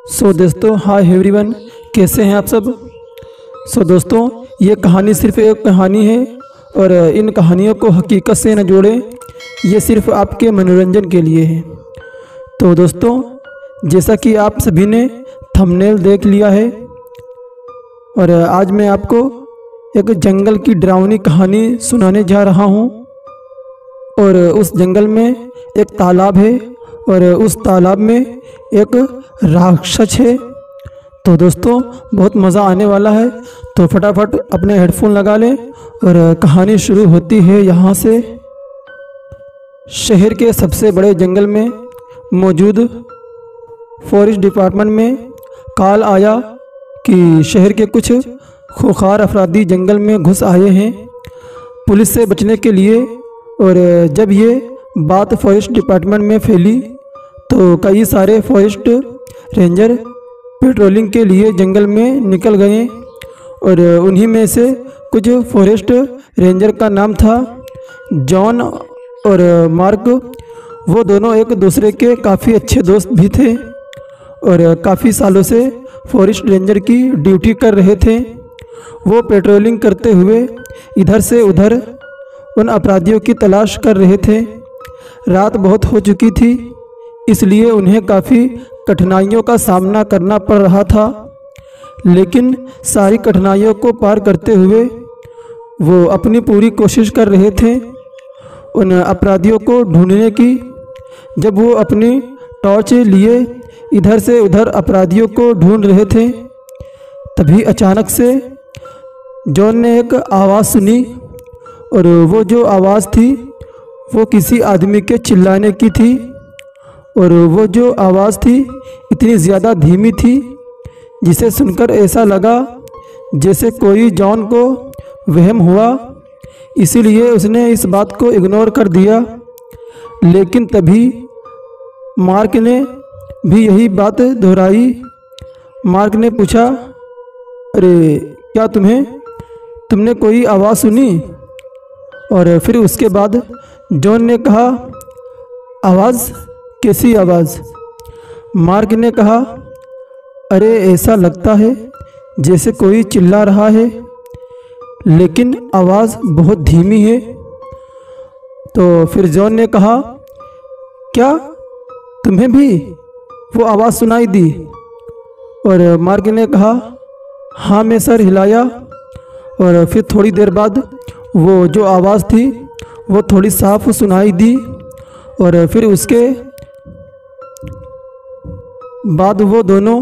दोस्तों hi everyone, कैसे हैं आप सब। दोस्तों, ये कहानी सिर्फ एक कहानी है और इन कहानियों को हकीकत से न जोड़ें, ये सिर्फ आपके मनोरंजन के लिए है। तो दोस्तों, जैसा कि आप सभी ने थंबनेल देख लिया है और आज मैं आपको एक जंगल की डरावनी कहानी सुनाने जा रहा हूँ। और उस जंगल में एक तालाब है और उस तालाब में एक राक्षस है। तो दोस्तों, बहुत मज़ा आने वाला है, तो फटाफट अपने हेडफोन लगा लें और कहानी शुरू होती है यहाँ से। शहर के सबसे बड़े जंगल में मौजूद फॉरेस्ट डिपार्टमेंट में कॉल आया कि शहर के कुछ खूंखार अफरादी जंगल में घुस आए हैं पुलिस से बचने के लिए। और जब ये बात फॉरेस्ट डिपार्टमेंट में फैली तो कई सारे फॉरेस्ट रेंजर पेट्रोलिंग के लिए जंगल में निकल गए और उन्हीं में से कुछ फॉरेस्ट रेंजर का नाम था जॉन और मार्क। वो दोनों एक दूसरे के काफ़ी अच्छे दोस्त भी थे और काफ़ी सालों से फॉरेस्ट रेंजर की ड्यूटी कर रहे थे। वो पेट्रोलिंग करते हुए इधर से उधर उन अपराधियों की तलाश कर रहे थे। रात बहुत हो चुकी थी, इसलिए उन्हें काफ़ी कठिनाइयों का सामना करना पड़ रहा था, लेकिन सारी कठिनाइयों को पार करते हुए वो अपनी पूरी कोशिश कर रहे थे उन अपराधियों को ढूंढने की। जब वो अपनी टॉर्च लिए इधर से उधर अपराधियों को ढूंढ रहे थे, तभी अचानक से जॉन ने एक आवाज़ सुनी और वो जो आवाज़ थी वो किसी आदमी के चिल्लाने की थी। और वो जो आवाज़ थी इतनी ज़्यादा धीमी थी जिसे सुनकर ऐसा लगा जैसे कोई जॉन को वहम हुआ, इसीलिए उसने इस बात को इग्नोर कर दिया। लेकिन तभी मार्क ने भी यही बात दोहराई। मार्क ने पूछा, अरे क्या तुमने कोई आवाज़ सुनी? और फिर उसके बाद जॉन ने कहा, आवाज़? कैसी आवाज़? मार्क ने कहा, अरे ऐसा लगता है जैसे कोई चिल्ला रहा है, लेकिन आवाज़ बहुत धीमी है। तो फिर जॉन ने कहा, क्या तुम्हें भी वो आवाज़ सुनाई दी? और मार्क ने कहा, हाँ। मैं सर हिलाया और फिर थोड़ी देर बाद वो जो आवाज़ थी वो थोड़ी साफ सुनाई दी। और फिर उसके बाद वो दोनों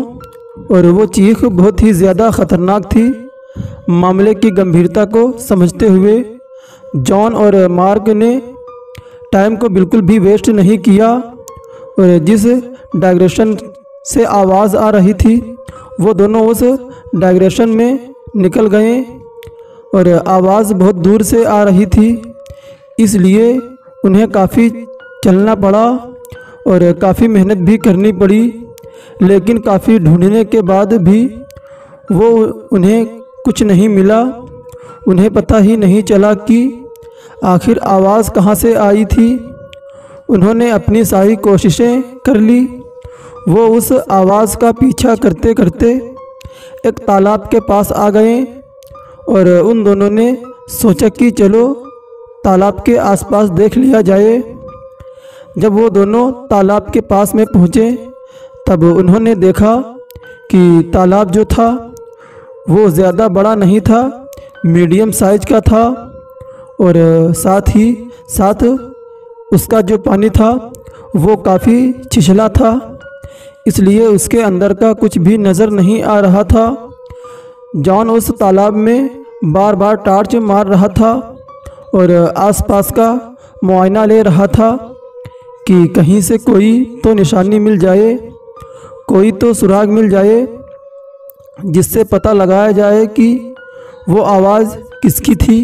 और वो चीख बहुत ही ज़्यादा ख़तरनाक थी। मामले की गंभीरता को समझते हुए जॉन और मार्क ने टाइम को बिल्कुल भी वेस्ट नहीं किया और जिस डायरेक्शन से आवाज़ आ रही थी वो दोनों उस डायरेक्शन में निकल गए। और आवाज़ बहुत दूर से आ रही थी, इसलिए उन्हें काफ़ी चलना पड़ा और काफ़ी मेहनत भी करनी पड़ी। लेकिन काफ़ी ढूंढने के बाद भी उन्हें कुछ नहीं मिला। उन्हें पता ही नहीं चला कि आखिर आवाज़ कहाँ से आई थी। उन्होंने अपनी सारी कोशिशें कर ली। वो उस आवाज़ का पीछा करते करते एक तालाब के पास आ गए और उन दोनों ने सोचा कि चलो तालाब के आसपास देख लिया जाए। जब वो दोनों तालाब के पास में पहुँचे तब उन्होंने देखा कि तालाब जो था वो ज़्यादा बड़ा नहीं था, मीडियम साइज का था और साथ ही साथ उसका जो पानी था वो काफ़ी छिछला था, इसलिए उसके अंदर का कुछ भी नज़र नहीं आ रहा था। जॉन उस तालाब में बार बार टॉर्च मार रहा था और आसपास का मुआयना ले रहा था कि कहीं से कोई तो निशानी मिल जाए, कोई तो सुराग मिल जाए जिससे पता लगाया जाए कि वो आवाज़ किसकी थी।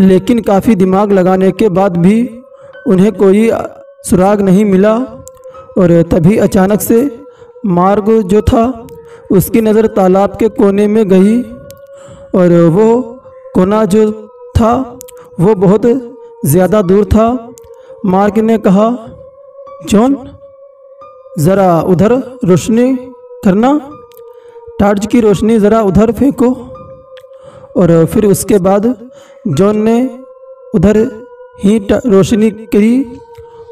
लेकिन काफ़ी दिमाग लगाने के बाद भी उन्हें कोई सुराग नहीं मिला। और तभी अचानक से मार्ग जो था उसकी नज़र तालाब के कोने में गई और वो कोना जो था वो बहुत ज़्यादा दूर था। मार्क ने कहा, जॉन ज़रा उधर रोशनी करना, टार्च की रोशनी ज़रा उधर फेंको। और फिर उसके बाद जॉन ने उधर ही रोशनी करी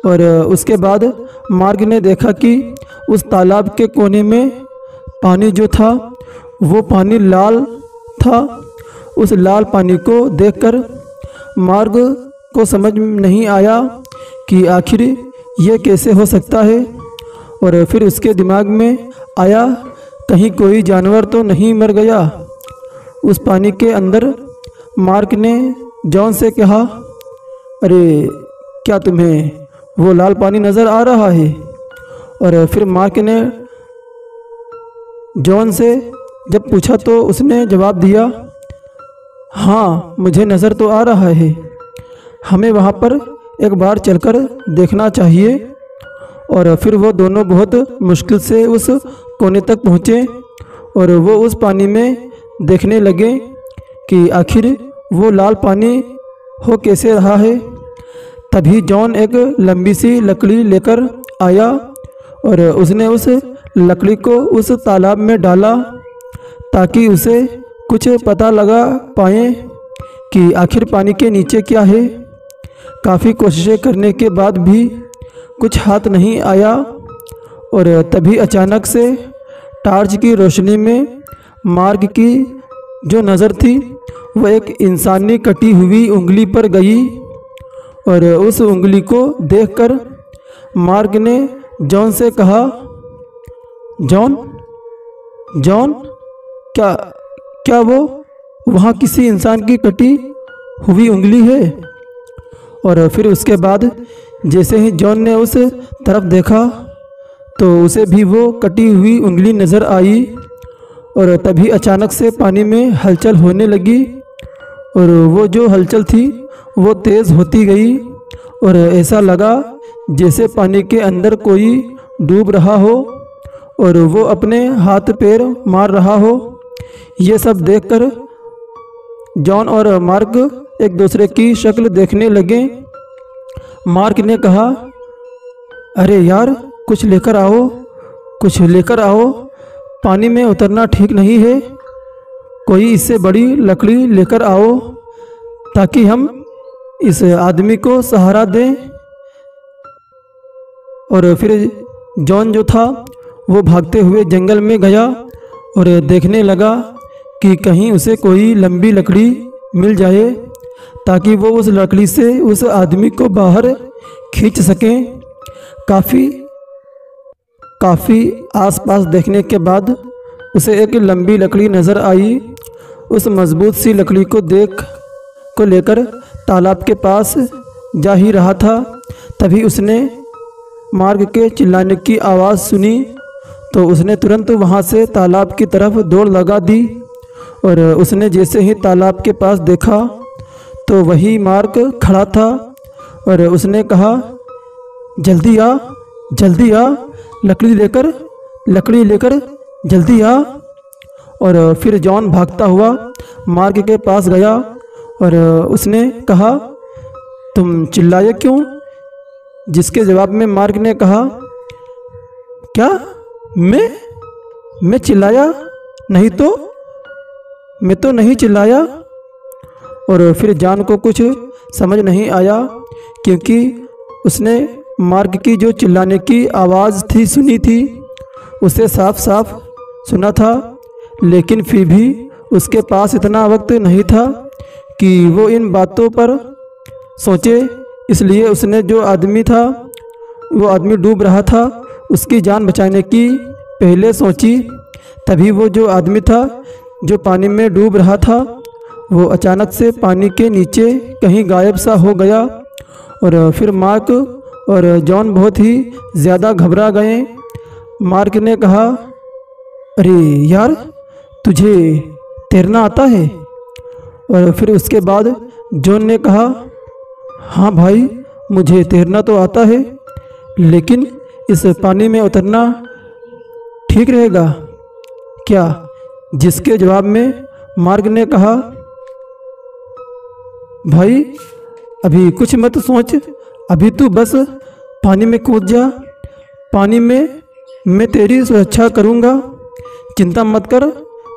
और उसके बाद मार्क ने देखा कि उस तालाब के कोने में पानी जो था वो पानी लाल था। उस लाल पानी को देखकर मार्क को समझ नहीं आया कि आखिर ये कैसे हो सकता है। और फिर उसके दिमाग में आया कहीं कोई जानवर तो नहीं मर गया। उस पानी के अंदर मार्क ने जॉन से कहा, अरे क्या तुम्हें वो लाल पानी नज़र आ रहा है? और फिर मार्क ने जॉन से जब पूछा तो उसने जवाब दिया, हाँ मुझे नज़र तो आ रहा है, हमें वहाँ पर एक बार चलकर देखना चाहिए। और फिर वो दोनों बहुत मुश्किल से उस कोने तक पहुँचे और वो उस पानी में देखने लगे कि आखिर वो लाल पानी हो कैसे रहा है। तभी जॉन एक लंबी सी लकड़ी लेकर आया और उसने उस लकड़ी को उस तालाब में डाला ताकि उसे कुछ पता लगा पाए कि आखिर पानी के नीचे क्या है। काफ़ी कोशिशें करने के बाद भी कुछ हाथ नहीं आया और तभी अचानक से टार्च की रोशनी में मार्क की जो नज़र थी वह एक इंसानी कटी हुई उंगली पर गई। और उस उंगली को देखकर मार्क ने जॉन से कहा, जॉन जॉन क्या वो वहाँ किसी इंसान की कटी हुई उंगली है? और फिर उसके बाद जैसे ही जॉन ने उस तरफ देखा तो उसे भी वो कटी हुई उंगली नज़र आई। और तभी अचानक से पानी में हलचल होने लगी और वो जो हलचल थी वो तेज़ होती गई और ऐसा लगा जैसे पानी के अंदर कोई डूब रहा हो और वो अपने हाथ पैर मार रहा हो। ये सब देखकर जॉन और मार्क एक दूसरे की शक्ल देखने लगे। मार्क ने कहा, अरे यार कुछ लेकर आओ, कुछ लेकर आओ, पानी में उतरना ठीक नहीं है, कोई इससे बड़ी लकड़ी लेकर आओ ताकि हम इस आदमी को सहारा दें। और फिर जॉन जो था वो भागते हुए जंगल में गया और देखने लगा कि कहीं उसे कोई लंबी लकड़ी मिल जाए ताकि वो उस लकड़ी से उस आदमी को बाहर खींच सकें। काफ़ी आसपास देखने के बाद उसे एक लंबी लकड़ी नज़र आई। उस मजबूत सी लकड़ी को लेकर तालाब के पास जा ही रहा था। तभी उसने मार्क के चिल्लाने की आवाज़ सुनी तो उसने तुरंत वहाँ से तालाब की तरफ दौड़ लगा दी। और उसने जैसे ही तालाब के पास देखा तो वही मार्क खड़ा था और उसने कहा, जल्दी आ, लकड़ी लेकर जल्दी आ। और फिर जॉन भागता हुआ मार्क के पास गया और उसने कहा, तुम चिल्लाए क्यों? जिसके जवाब में मार्क ने कहा, क्या मैं चिल्लाया नहीं तो? मैं तो नहीं चिल्लाया। और फिर जॉन को कुछ समझ नहीं आया क्योंकि उसने मार्क की जो चिल्लाने की आवाज़ थी सुनी थी, उसे साफ साफ सुना था, लेकिन फिर भी उसके पास इतना वक्त नहीं था कि वो इन बातों पर सोचे। इसलिए उसने जो आदमी था, वो आदमी डूब रहा था, उसकी जान बचाने की पहले सोची। तभी वो जो आदमी था जो पानी में डूब रहा था वो अचानक से पानी के नीचे कहीं गायब सा हो गया। और फिर मार्क और जॉन बहुत ही ज़्यादा घबरा गए। मार्क ने कहा, अरे यार तुझे तैरना आता है? और फिर उसके बाद जॉन ने कहा, हाँ भाई मुझे तैरना तो आता है, लेकिन इस पानी में उतरना ठीक रहेगा क्या? जिसके जवाब में मार्क ने कहा, भाई अभी कुछ मत सोच, अभी तू बस पानी में कूद जा, पानी में मैं तेरी सुरक्षा करूँगा। चिंता मत कर,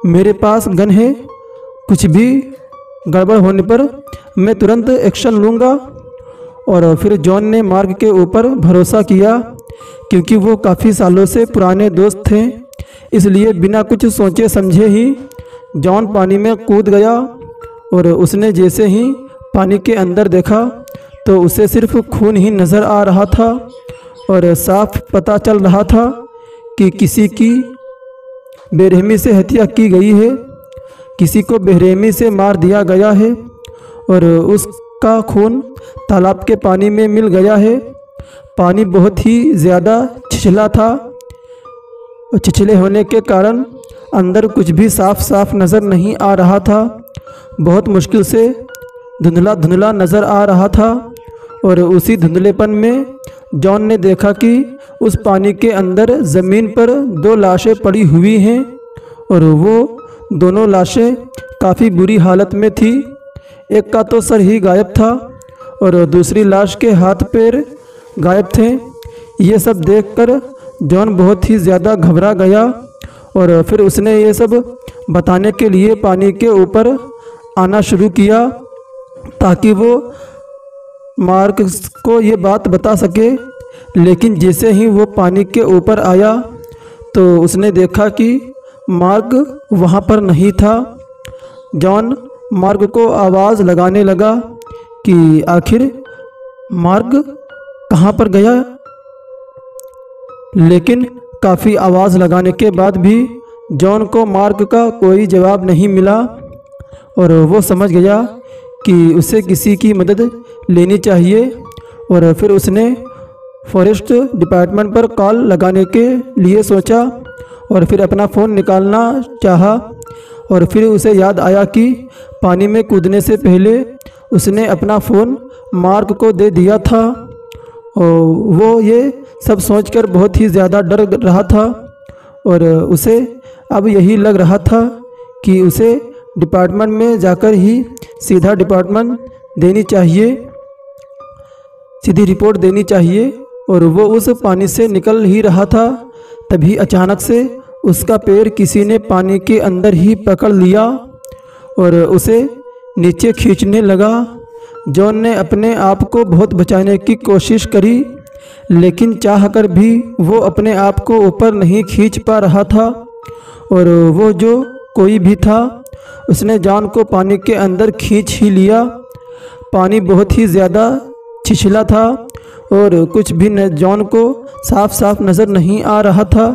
मेरे पास गन है, कुछ भी गड़बड़ होने पर मैं तुरंत एक्शन लूँगा। और फिर जॉन ने मार्क के ऊपर भरोसा किया, क्योंकि वो काफ़ी सालों से पुराने दोस्त थे। इसलिए बिना कुछ सोचे समझे ही जॉन पानी में कूद गया। और उसने जैसे ही पानी के अंदर देखा तो उसे सिर्फ खून ही नज़र आ रहा था और साफ पता चल रहा था कि किसी की बेरहमी से हत्या की गई है, किसी को बेरहमी से मार दिया गया है और उसका खून तालाब के पानी में मिल गया है। पानी बहुत ही ज़्यादा छिछला था और छिछले होने के कारण अंदर कुछ भी साफ साफ नज़र नहीं आ रहा था। बहुत मुश्किल से धुंधला धुंधला नज़र आ रहा था। और उसी धुंधलेपन में जॉन ने देखा कि उस पानी के अंदर ज़मीन पर 2 लाशें पड़ी हुई हैं और वो दोनों लाशें काफ़ी बुरी हालत में थी। एक का तो सर ही गायब था और दूसरी लाश के हाथ पैर गायब थे। ये सब देखकर जॉन बहुत ही ज़्यादा घबरा गया और फिर उसने ये सब बताने के लिए पानी के ऊपर आना शुरू किया ताकि वो मार्क को ये बात बता सके। लेकिन जैसे ही वो पानी के ऊपर आया तो उसने देखा कि मार्क वहाँ पर नहीं था। जॉन मार्क को आवाज़ लगाने लगा कि आखिर मार्क कहाँ पर गया, लेकिन काफ़ी आवाज़ लगाने के बाद भी जॉन को मार्क का कोई जवाब नहीं मिला और वो समझ गया कि उसे किसी की मदद लेनी चाहिए। और फिर उसने फॉरेस्ट डिपार्टमेंट पर कॉल लगाने के लिए सोचा और फिर अपना फ़ोन निकालना चाहा। और फिर उसे याद आया कि पानी में कूदने से पहले उसने अपना फ़ोन मार्क को दे दिया था। और वो ये सब सोचकर बहुत ही ज़्यादा डर रहा था और उसे अब यही लग रहा था कि उसे डिपार्टमेंट में जाकर ही सीधा डिपार्टमेंट देनी चाहिए, सीधी रिपोर्ट देनी चाहिए। और वो उस पानी से निकल ही रहा था, तभी अचानक से उसका पैर किसी ने पानी के अंदर ही पकड़ लिया और उसे नीचे खींचने लगा। जॉन ने अपने आप को बहुत बचाने की कोशिश करी, लेकिन चाहकर भी वो अपने आप को ऊपर नहीं खींच पा रहा था। और वो जो कोई भी था उसने जॉन को पानी के अंदर खींच ही लिया। पानी बहुत ही ज़्यादा छिछला था और कुछ भी जॉन को साफ साफ नज़र नहीं आ रहा था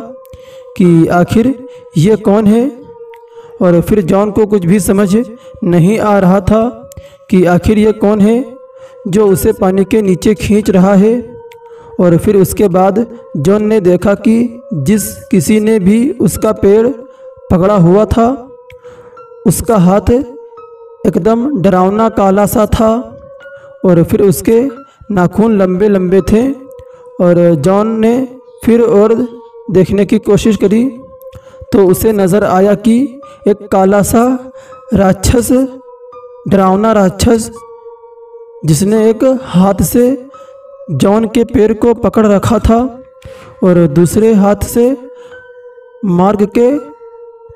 कि आखिर ये कौन है। और फिर जॉन को कुछ भी समझ नहीं आ रहा था कि आखिर ये कौन है जो उसे पानी के नीचे खींच रहा है। और फिर उसके बाद जॉन ने देखा कि जिस किसी ने भी उसका पैर पकड़ा हुआ था उसका हाथ एकदम डरावना काला सा था और फिर उसके नाखून लंबे लंबे थे। और जॉन ने फिर और देखने की कोशिश करी तो उसे नज़र आया कि एक काला सा राक्षस, डरावना राक्षस, जिसने एक हाथ से जॉन के पैर को पकड़ रखा था और दूसरे हाथ से मार्क के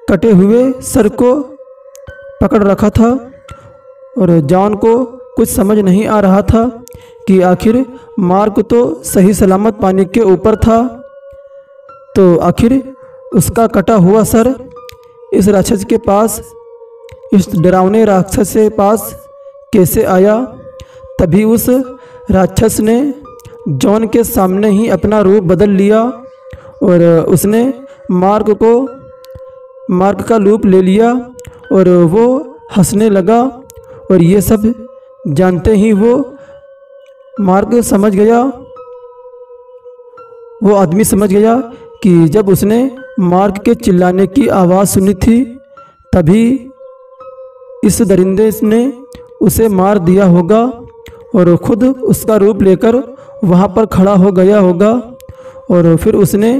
कटे हुए सर को पकड़ रखा था। और जॉन को कुछ समझ नहीं आ रहा था कि आखिर मार्क तो सही सलामत पानी के ऊपर था, तो आखिर उसका कटा हुआ सर इस राक्षस के पास, इस डरावने राक्षस के पास कैसे आया। तभी उस राक्षस ने जॉन के सामने ही अपना रूप बदल लिया और उसने मार्क का रूप ले लिया और वो हंसने लगा। और ये सब जानते ही वो मार्क समझ गया, वो आदमी समझ गया कि जब उसने मार्क के चिल्लाने की आवाज़ सुनी थी तभी इस दरिंदे ने उसे मार दिया होगा और खुद उसका रूप लेकर वहाँ पर खड़ा हो गया होगा। और फिर उसने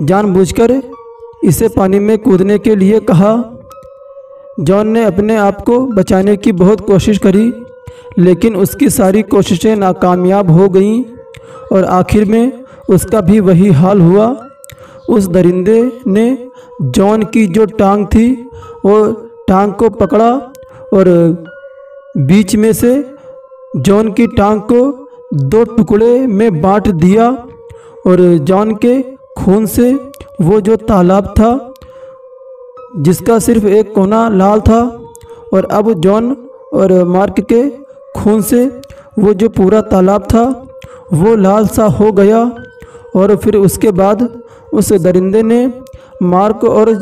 जानबूझकर इसे पानी में कूदने के लिए कहा। जॉन ने अपने आप को बचाने की बहुत कोशिश करी, लेकिन उसकी सारी कोशिशें नाकामयाब हो गईं और आखिर में उसका भी वही हाल हुआ। उस दरिंदे ने जॉन की जो टांग थी वो टांग को पकड़ा और बीच में से जॉन की टांग को 2 टुकड़े में बांट दिया और जॉन के खून से वो जो तालाब था जिसका सिर्फ एक कोना लाल था, और अब जॉन और मार्क के खून से वो जो पूरा तालाब था वो लाल सा हो गया। और फिर उसके बाद उस दरिंदे ने मार्क और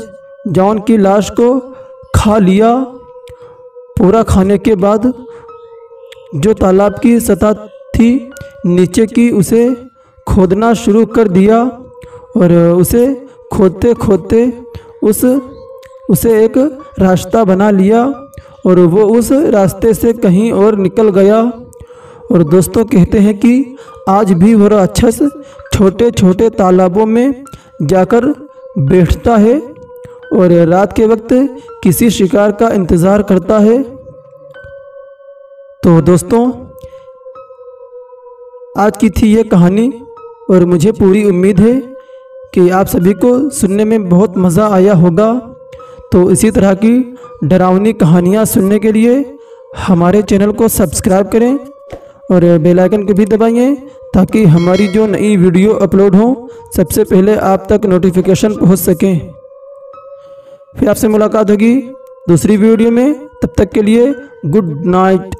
जॉन की लाश को खा लिया। पूरा खाने के बाद जो तालाब की सतह थी नीचे की उसे खोदना शुरू कर दिया और उसे खोदते खोदते उसे एक रास्ता बना लिया और वो उस रास्ते से कहीं और निकल गया। और दोस्तों कहते हैं कि आज भी वह राक्षस छोटे छोटे तालाबों में जाकर बैठता है और रात के वक्त किसी शिकार का इंतज़ार करता है। तो दोस्तों आज की थी ये कहानी और मुझे पूरी उम्मीद है कि आप सभी को सुनने में बहुत मज़ा आया होगा। तो इसी तरह की डरावनी कहानियाँ सुनने के लिए हमारे चैनल को सब्सक्राइब करें और बेल आइकन को भी दबाइए ताकि हमारी जो नई वीडियो अपलोड हो सबसे पहले आप तक नोटिफिकेशन पहुंच सके। फिर आपसे मुलाकात होगी दूसरी वीडियो में, तब तक के लिए गुड नाइट।